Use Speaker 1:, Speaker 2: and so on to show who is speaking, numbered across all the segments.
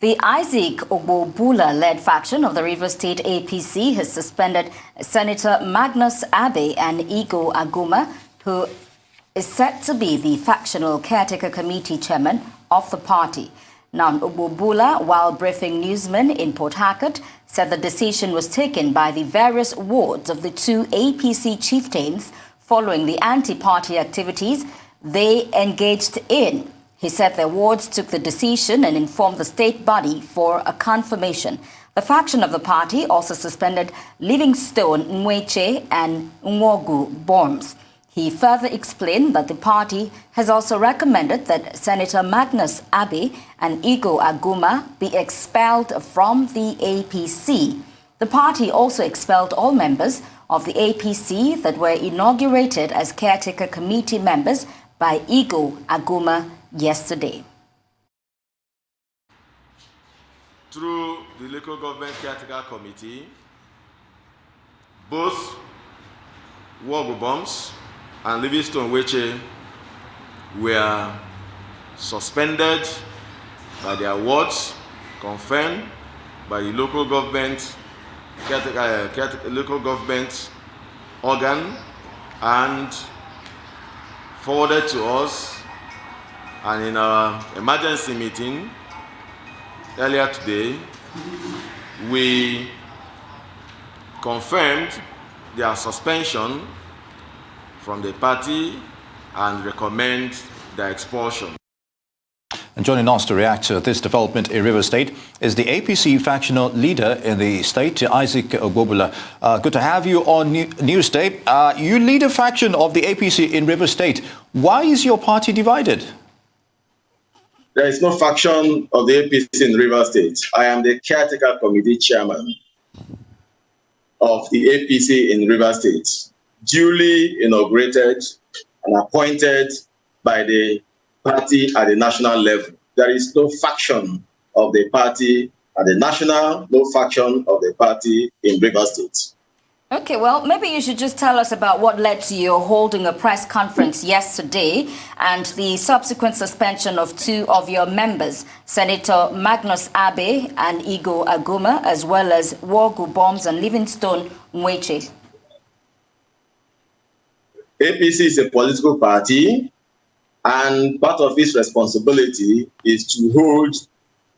Speaker 1: The Isaac Ogbobula-led faction of the Rivers State APC has suspended Senator Magnus Abe and Igor Aguma, who is set to be the factional caretaker committee chairman of the party. Now, Ogbobula, while briefing newsmen in Port Harcourt, said the decision was taken by the various wards of the two APC chieftains following the anti-party activities they engaged in. He said the wards took the decision and informed the state body for a confirmation. The faction of the party also suspended Livingstone Mweche and Nwogu Bombs. He further explained that the party has also recommended that Senator Magnus Abe and Igor Aguma be expelled from the APC. The party also expelled all members of the APC that were inaugurated as caretaker committee members by Igor Aguma yesterday.
Speaker 2: Through the local government caretaker committee, both Nwogu Bombs and Livingstone Mweche were suspended by their wards, confirmed by the local government local government organ, and forwarded to us. And in our emergency meeting earlier today, we confirmed their suspension from the party and recommend their expulsion.
Speaker 3: And joining us to react to this development in Rivers State is the APC factional leader in the state, Isaac Ogbobula. Good to have you on News Day. You lead a faction of the APC in Rivers State. Why is your party divided?
Speaker 4: There is no faction of the APC in Rivers State. I am the caretaker committee chairman of the APC in Rivers State, duly inaugurated and appointed by the party at the national level. There is no faction of the party at the national, no faction of the party in Rivers State.
Speaker 1: Okay, well, maybe you should just tell us about what led to your holding a press conference yesterday and the subsequent suspension of two of your members, Senator Magnus Abe and Igor Aguma, as well as Nwogu Bombs and Livingstone Mweche.
Speaker 4: APC is a political party, and part of its responsibility is to hold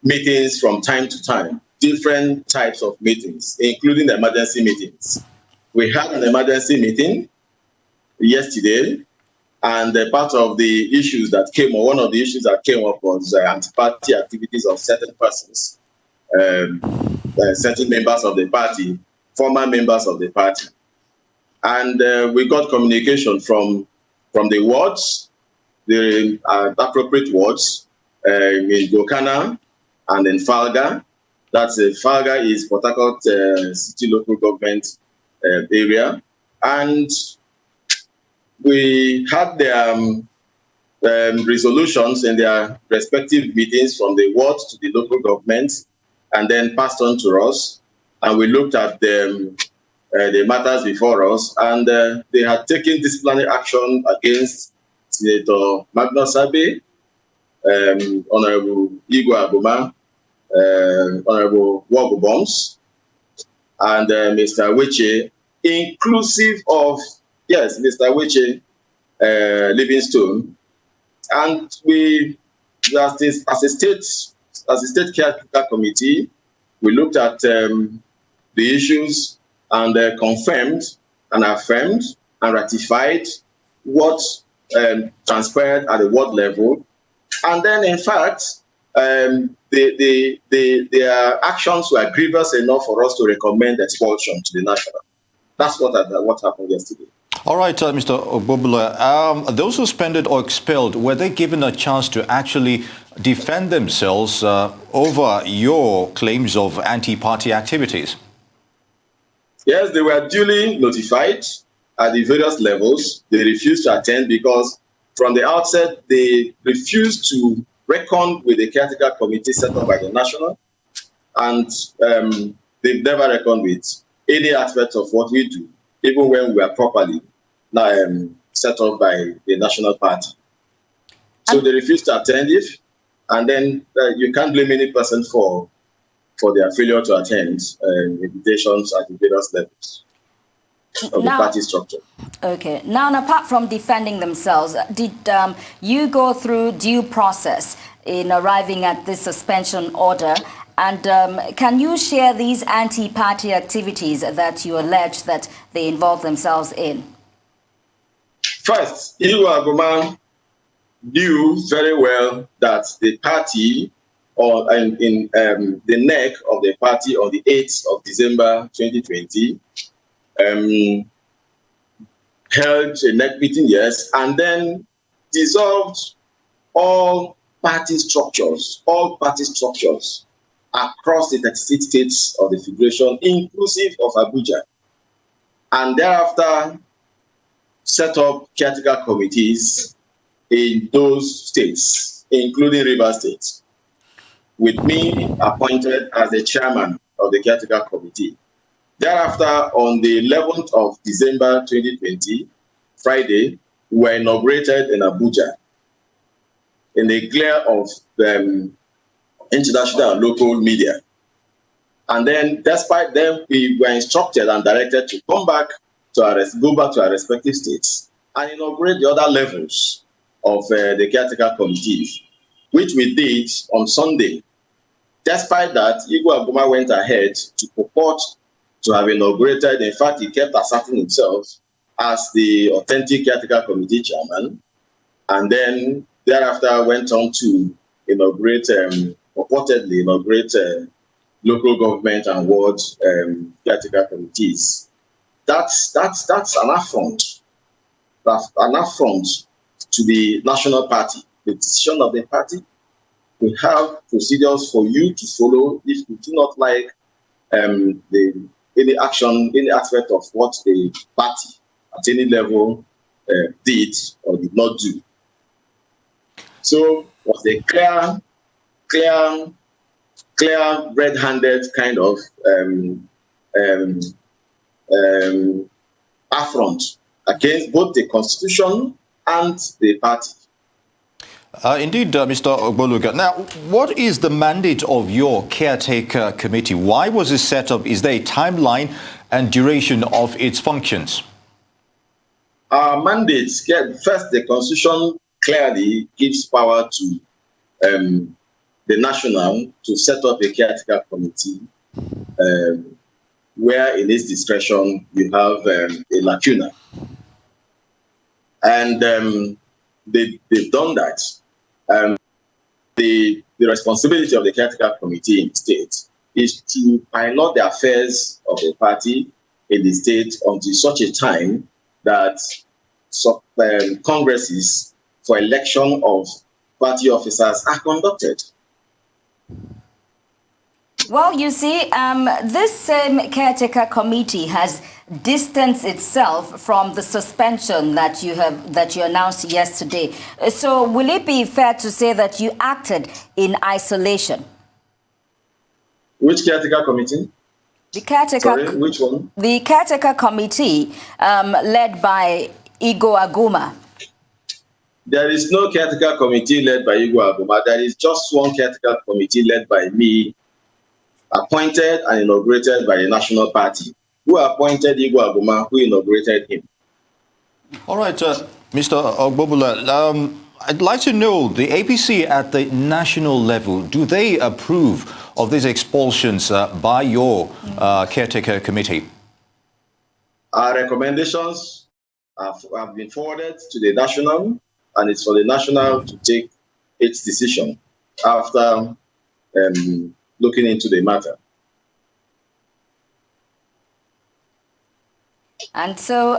Speaker 4: meetings from time to time, different types of meetings, including emergency meetings. We had an emergency meeting yesterday, and part of the issues that came, or one of the issues that came up, was anti-party activities of certain persons, certain members of the party, former members of the party. And we got communication from the wards, the appropriate wards, in Gokana and in Falga. That's Falga is Port Harcourt City Local Government area. And we had their resolutions in their respective meetings from the wards to the local government, and then passed on to us. And we looked at the matters before us, and they had taken disciplinary action against Senator Magnus Abe, Honorable Igor Aguma, Honorable Nwogu Bombs, and Mr. Mweche, inclusive of, yes, Mr. Mweche, Livingstone. And we, as a state caretaker committee, we looked at the issues and confirmed and affirmed and ratified what transpired at the ward level. And then, in fact, their actions were grievous enough for us to recommend expulsion to the national. That's what happened yesterday.
Speaker 3: All right, Mr. Ogbobula, those suspended or expelled, were they given a chance to actually defend themselves over your claims of anti-party activities?
Speaker 4: Yes, they were duly notified at the various levels. They refused to attend because from the outset, they refused to reckon with the caretaker committee set up by the national, and they've never reckoned with any aspect of what we do, even when we are properly set up by the national party. So they refused to attend it, and then you can't blame any person for their failure to attend invitations at the various levels of the party structure.
Speaker 1: Okay. Now, apart from defending themselves, did you go through due process in arriving at this suspension order? And can you share these anti-party activities that you allege that they involve themselves in?
Speaker 4: First, Igu Aguma knew very well that the party, or in the neck of the party on the 8th of December 2020, held a neck meeting, yes, and then dissolved all party structures across the 36 states of the Federation, inclusive of Abuja, and thereafter set up caretaker committees in those states, including Rivers State, with me appointed as the chairman of the caretaker committee. Thereafter, on the 11th of December 2020, Friday, we were inaugurated in Abuja in the glare of the international and local media. And then, despite them, we were instructed and directed to come back to go back to our respective states and inaugurate the other levels of the caretaker committees, which we did on Sunday. Despite that, Igu Aguma went ahead to purport to have inaugurated. In fact, he kept asserting himself as the authentic caretaker committee chairman, and then thereafter went on to inaugurate, purportedly inaugurate local government and ward caretaker committees. That's an affront. That's an affront to the national party, the decision of the party. We have procedures for you to follow if you do not like any action, any aspect of what the party at any level did or did not do. So it was a clear, red-handed kind of affront against both the constitution and the party.
Speaker 3: Indeed, Mr. Ogbobula. Now, what is the mandate of your caretaker committee? Why was it set up? Is there a timeline and duration of its functions?
Speaker 4: Our mandate, first, the constitution clearly gives power to the national to set up a caretaker committee where in its discretion you have a lacuna. And they've done that. The responsibility of the caretaker committee in the state is to pilot the affairs of the party in the state until such a time that congresses for election of party officers are conducted.
Speaker 1: Well, you see, this same caretaker committee has distanced itself from the suspension that you announced yesterday. So will it be fair to say that you acted in isolation?
Speaker 4: Which caretaker committee?
Speaker 1: The caretaker.
Speaker 4: Sorry, which one?
Speaker 1: The caretaker committee led by Igu Aguma.
Speaker 4: There is no caretaker committee led by Igu Aguma. There is just one caretaker committee led by me, appointed and inaugurated by the National Party, who appointed Igu Aguma, who inaugurated him.
Speaker 3: All right, Mr. Ogbobula, I'd like to know, the APC at the national level, do they approve of these expulsions by your caretaker committee?
Speaker 4: Our recommendations have been forwarded to the national, and it's for the national to take its decision after looking into the matter.
Speaker 1: And so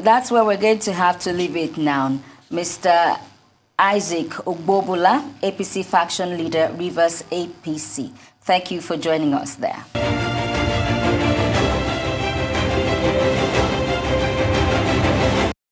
Speaker 1: that's where we're going to have to leave it now. Mr. Isaac Ogbobula, APC faction leader, Rivers APC. Thank you for joining us there.